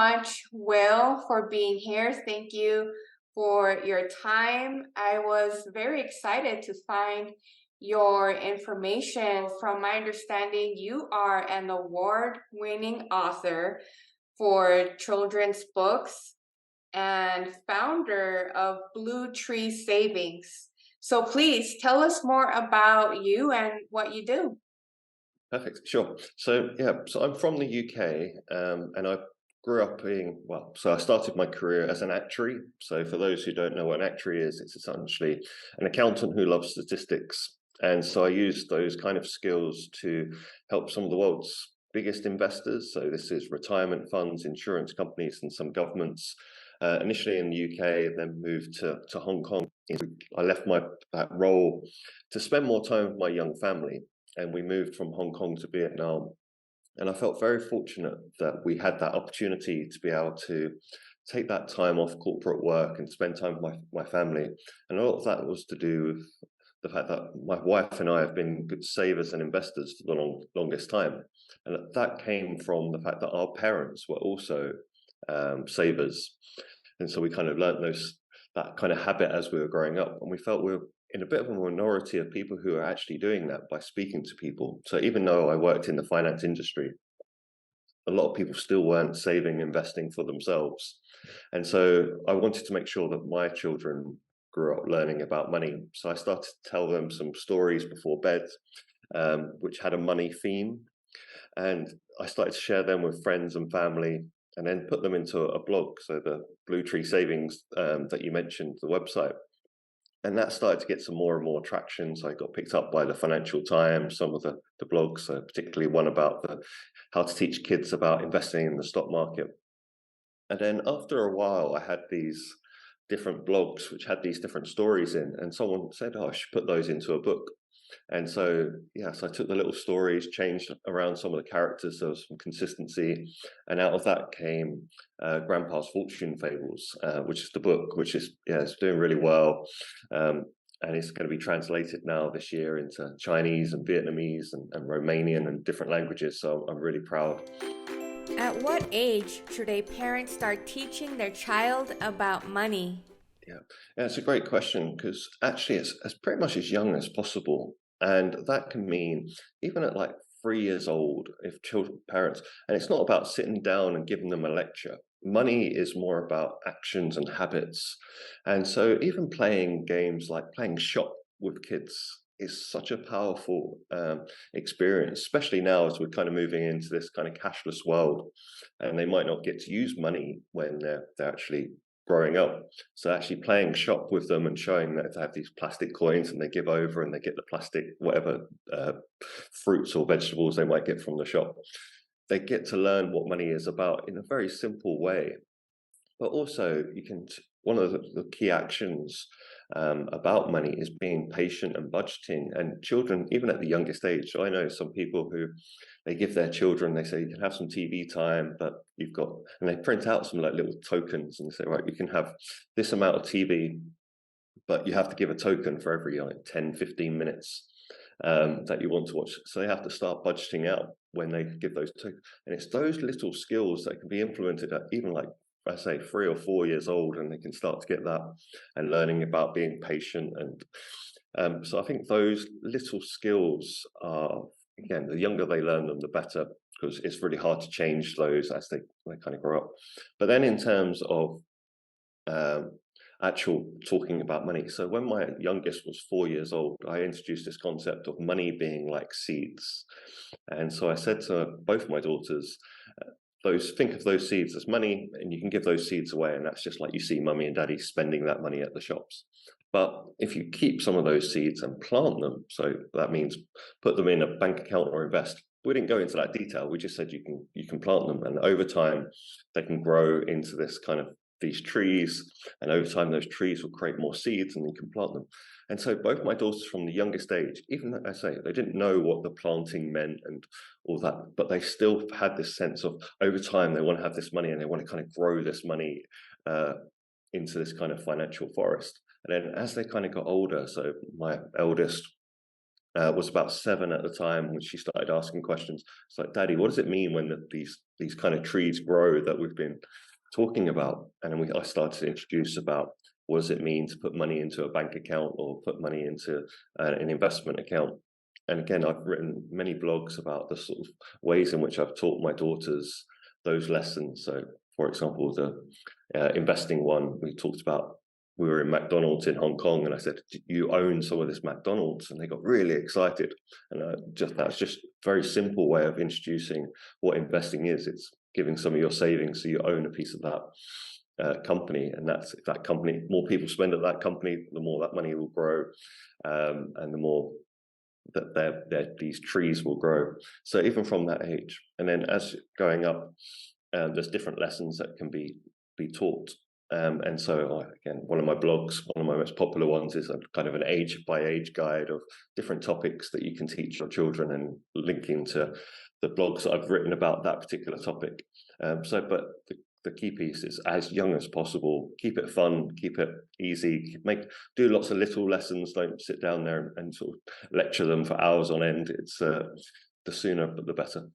much, Will, for being here. Thank you for your time. I was very excited to find your information. From my understanding, you are an award-winning author for children's books and founder of Blue Tree Savings. So please tell us more about you and what you do. Perfect. Sure. So I'm from the UK, and I grew up so I started my career as an actuary. So for those who don't know what an actuary is, it's essentially an accountant who loves statistics. And so I used those kind of skills to help some of the world's biggest investors. So this is retirement funds, insurance companies, and some governments. Initially in the UK, then moved to Hong Kong. I left that role to spend more time with my young family, and we moved from Hong Kong to Vietnam. And I felt very fortunate that we had that opportunity to be able to take that time off corporate work and spend time with my family. And a lot of that was to do with the fact that my wife and I have been good savers and investors for the longest time. And that came from the fact that our parents were also savers. And so we kind of learned that kind of habit as we were growing up. And we felt we were in a bit of a minority of people who are actually doing that by speaking to people. So even though I worked in the finance industry, a lot of people still weren't saving, investing for themselves. And so I wanted to make sure that my children grew up learning about money. So I started to tell them some stories before bed, which had a money theme. And I started to share them with friends and family, and then put them into a blog. So the Blue Tree Savings that you mentioned, the website. And that started to get some more and more traction. So I got picked up by the Financial Times, some of the blogs, particularly one about how to teach kids about investing in the stock market. And then after a while, I had these different blogs which had these different stories in, and someone said, "Oh, I should put those into a book." And so, so I took the little stories, changed around some of the characters, so there was some consistency, and out of that came Grandpa's Fortune Fables, which is the book, which is it's doing really well, and it's going to be translated now this year into Chinese and Vietnamese and Romanian and different languages. So I'm really proud. At what age should a parent start teaching their child about money? Yeah, it's a great question, because actually it's as pretty much as young as possible. And that can mean even at like 3 years old, if parents, and it's not about sitting down and giving them a lecture. Money is more about actions and habits. And so even playing games like playing shop with kids is such a powerful experience, especially now as we're kind of moving into this kind of cashless world, and they might not get to use money when they're actually growing up. So actually playing shop with them and showing that they have these plastic coins and they give over and they get the plastic, whatever fruits or vegetables they might get from the shop. They get to learn what money is about in a very simple way. But also one of the key actions about money is being patient and budgeting. And children, even at the youngest age, I know some people who they give their children, they say you can have some TV time, but and they print out some like little tokens and say, right, you can have this amount of TV, but you have to give a token for every 10, 15 minutes that you want to watch. So they have to start budgeting out when they give those tokens. And it's those little skills that can be implemented at even like, I say 3 or 4 years old, and they can start to get that and learning about being patient. And so I think those little skills are, again, the younger they learn them, the better, because it's really hard to change those as they kind of grow up. But then in terms of actual talking about money. So when my youngest was 4 years old, I introduced this concept of money being like seeds. And so I said to both my daughters, think of those seeds as money, and you can give those seeds away, and that's just like you see mummy and daddy spending that money at the shops. But if you keep some of those seeds and plant them, so that means put them in a bank account or invest. We didn't go into that detail. We just said you can plant them, and over time they can grow into this kind of these trees, and over time those trees will create more seeds and you can plant them. And so both my daughters from the youngest age, even though I say they didn't know what the planting meant and all that, but they still had this sense of over time they want to have this money and they want to kind of grow this money into this kind of financial forest. And then as they kind of got older, so my eldest was about 7 at the time when she started asking questions. It's like, Daddy, what does it mean when these kind of trees grow that we've been talking about? And then I started to introduce about what does it mean to put money into a bank account or put money into an investment account. And again, I've written many blogs about the sort of ways in which I've taught my daughters those lessons. So, for example, the investing one, we were in McDonald's in Hong Kong, and I said, "You own some of this McDonald's," and they got really excited. And that's just a very simple way of introducing what investing is. It's giving some of your savings so you own a piece of that company, and that's if that company, more people spend at that company, the more that money will grow, and the more that these trees will grow. So even from that age, and then as going up, there's different lessons that can be taught. And so again, one of my blogs, one of my most popular ones, is a kind of an age by age guide of different topics that you can teach your children, and linking to the blogs that I've written about that particular topic. But the key piece is as young as possible, keep it fun, keep it easy, do lots of little lessons. Don't sit down there and sort of lecture them for hours on end. It's the sooner the better.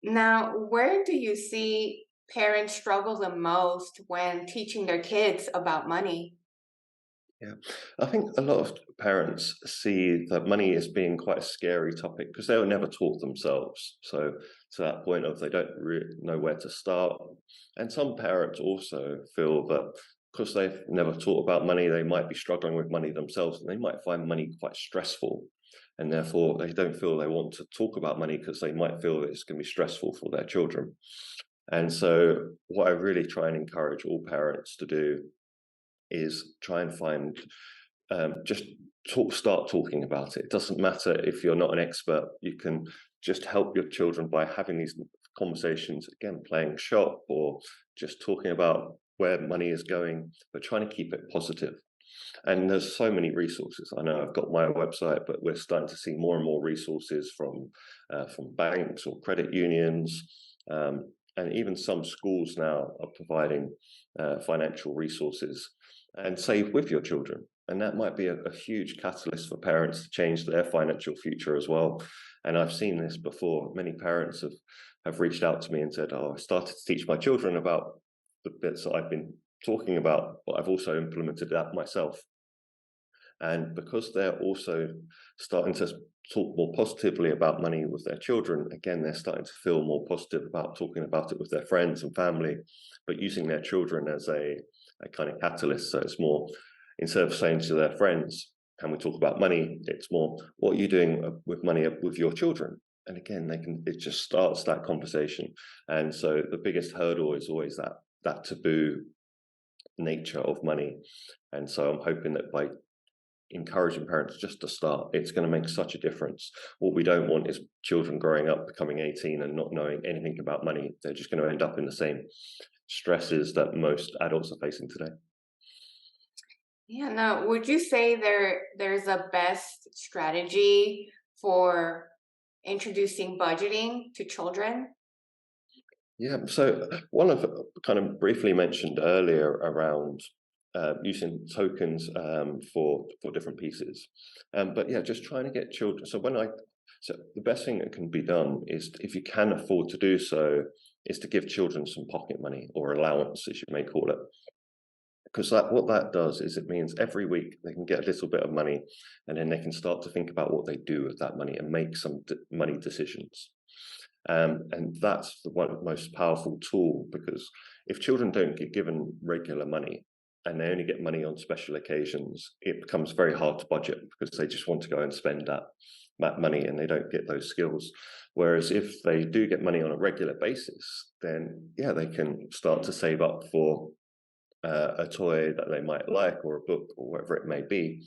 Now, where do you see parents struggle the most when teaching their kids about money? Yeah, I think a lot of parents see that money as being quite a scary topic because they were never taught themselves. So to that point of they don't really know where to start. And some parents also feel that because they've never taught about money, they might be struggling with money themselves, and they might find money quite stressful. And therefore, they don't feel they want to talk about money because they might feel that it's going to be stressful for their children. And so, what I really try and encourage all parents to do is try and find just start talking about it. It doesn't matter if you're not an expert. You can just help your children by having these conversations, again, playing shop or just talking about where money is going, but trying to keep it positive. And there's so many resources. I know I've got my website, but we're starting to see more and more resources from banks or credit unions, and even some schools now are providing financial resources, and save with your children. And that might be a huge catalyst for parents to change their financial future as well. And I've seen this before. Many parents have reached out to me and said, "Oh, I started to teach my children about the bits that I've been talking about, but I've also implemented that myself." And because they're also starting to talk more positively about money with their children, again, they're starting to feel more positive about talking about it with their friends and family, but using their children as a kind of catalyst. So it's more, instead of saying to their friends, "Can we talk about money?" It's more, "What are you doing with money with your children?" And again, it just starts that conversation. And so the biggest hurdle is always that taboo nature of money. And so I'm hoping that by encouraging parents just to start, it's going to make such a difference. What we don't want is children growing up, becoming 18 and not knowing anything about money. They're just going to end up in the same stresses that most adults are facing today. Yeah, now, would you say there's a best strategy for introducing budgeting to children? Yeah, so one of kind of briefly mentioned earlier around using tokens for different pieces, but yeah, just trying to get children. So the best thing that can be done is, if you can afford to do so, is to give children some pocket money or allowance, as you may call it. Because what that does is it means every week they can get a little bit of money, and then they can start to think about what they do with that money and make some money decisions. And that's one of the most powerful tool, because if children don't get given regular money and they only get money on special occasions, it becomes very hard to budget because they just want to go and spend that money and they don't get those skills. Whereas if they do get money on a regular basis, then yeah, they can start to save up for a toy that they might like, or a book, or whatever it may be,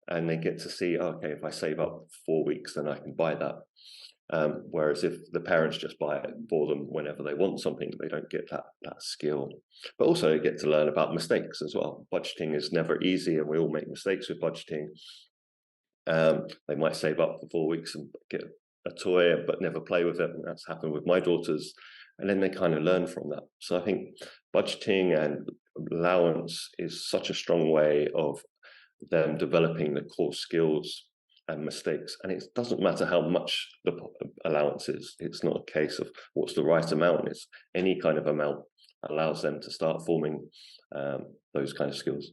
and they get to see, okay, if I save up 4 weeks, then I can buy that. Whereas if the parents just buy it for them whenever they want something, they don't get that skill. But also they get to learn about mistakes as well. Budgeting is never easy, and we all make mistakes with budgeting. They might save up for 4 weeks and get a toy but never play with it, and that's happened with my daughters. And then they kind of learn from that. So I think budgeting and allowance is such a strong way of them developing the core skills and mistakes. And it doesn't matter how much the allowance is. It's not a case of what's the right amount. It's any kind of amount allows them to start forming those kind of skills.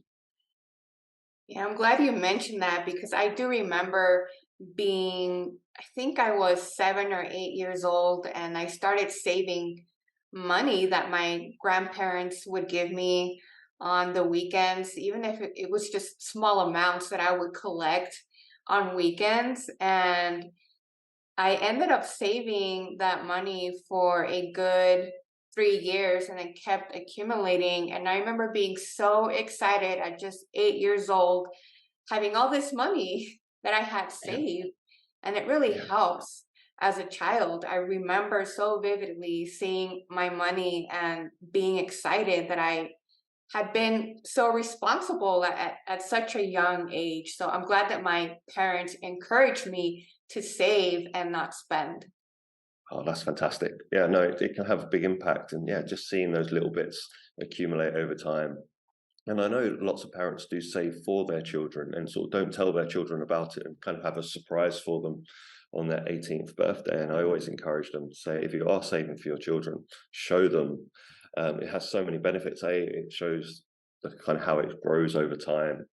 Yeah, I'm glad you mentioned that because I do remember being, I think I was 7 or 8 years old, and I started saving money that my grandparents would give me on the weekends, even if it was just small amounts that I would collect on weekends. And I ended up saving that money for a good 3 years, and it kept accumulating. And I remember being so excited at just 8 years old, having all this money that I had Yeah, saved. And it really yeah, helps as a child. I remember so vividly seeing my money and being excited that I had been so responsible at such a young age. So I'm glad that my parents encouraged me to save and not spend. oh, that's fantastic. Yeah, no, it can have a big impact, and yeah, just seeing those little bits accumulate over time. And I know lots of parents do save for their children and sort of don't tell their children about it and kind of have a surprise for them on their 18th birthday. And I always encourage them to say, if you are saving for your children, show them. It has so many benefits. It shows the kind of how it grows over time,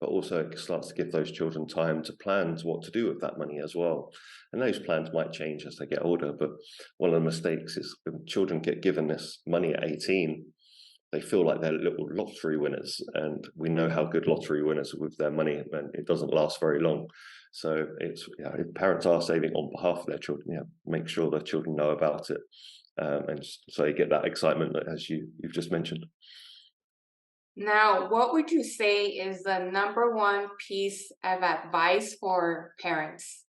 but also it starts to give those children time to plan to what to do with that money as well. And those plans might change as they get older. But one of the mistakes is when children get given this money at 18, they feel like they're little lottery winners, and we know how good lottery winners are with their money, and it doesn't last very long. So it's, yeah, if parents are saving on behalf of their children, yeah, make sure their children know about it, and so you get that excitement that, as you've just mentioned. Now, what would you say is the number one piece of advice for parents?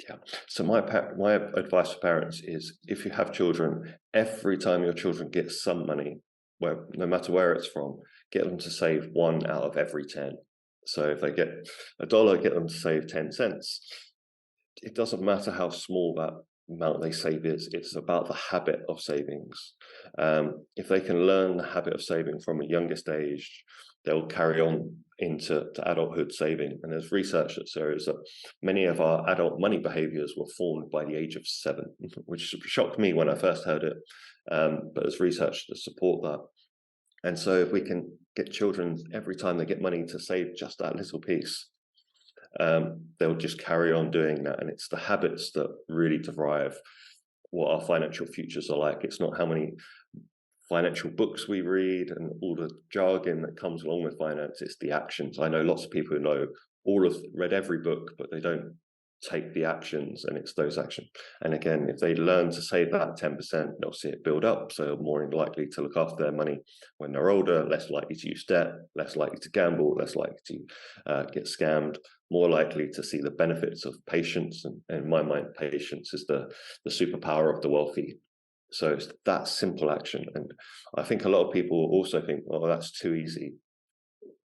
Yeah. So my advice for parents is, if you have children, every time your children get some money, where no matter where it's from, get them to save one out of every 10. So if they get $1, get them to save 10 cents. It doesn't matter how small that amount they save is, it's about the habit of savings. If they can learn the habit of saving from a youngest age, they'll carry on into adulthood saving. And there's research that shows that many of our adult money behaviors were formed by the age of 7, which shocked me when I first heard it. But there's research to support that. And so if we can get children every time they get money to save just that little piece, they'll just carry on doing that. And it's the habits that really derive what our financial futures are like. It's not how many financial books we read and all the jargon that comes along with finance, it's the actions. I know lots of people who know read every book, but they don't take the actions, and it's those actions. And again, if they learn to save that 10%, they'll see it build up. So they're more likely to look after their money when they're older, less likely to use debt, less likely to gamble, less likely to get scammed, more likely to see the benefits of patience. And in my mind, patience is the superpower of the wealthy. So it's that simple action. And I think a lot of people also think, oh, that's too easy.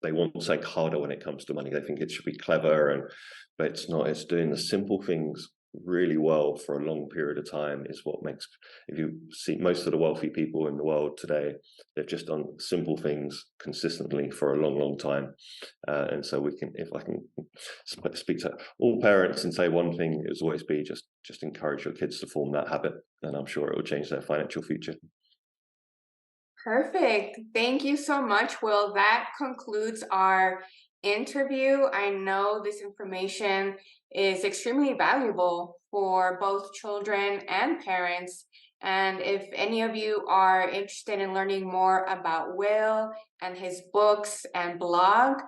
They want something harder when it comes to money. They think it should be clever, but it's not. It's doing the simple things really well for a long period of time is what makes. If you see most of the wealthy people in the world today, they've just done simple things consistently for a long, long time. And so we can, if I can speak to all parents and say one thing, it will always be just encourage your kids to form that habit, and I'm sure it will change their financial future. Perfect. Thank you so much, Will. That concludes our interview. I know this information is extremely valuable for both children and parents. And if any of you are interested in learning more about Will and his books and blog,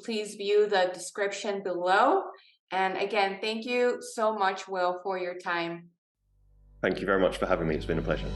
please view the description below. And again, thank you so much, Will, for your time. Thank you very much for having me. It's been a pleasure.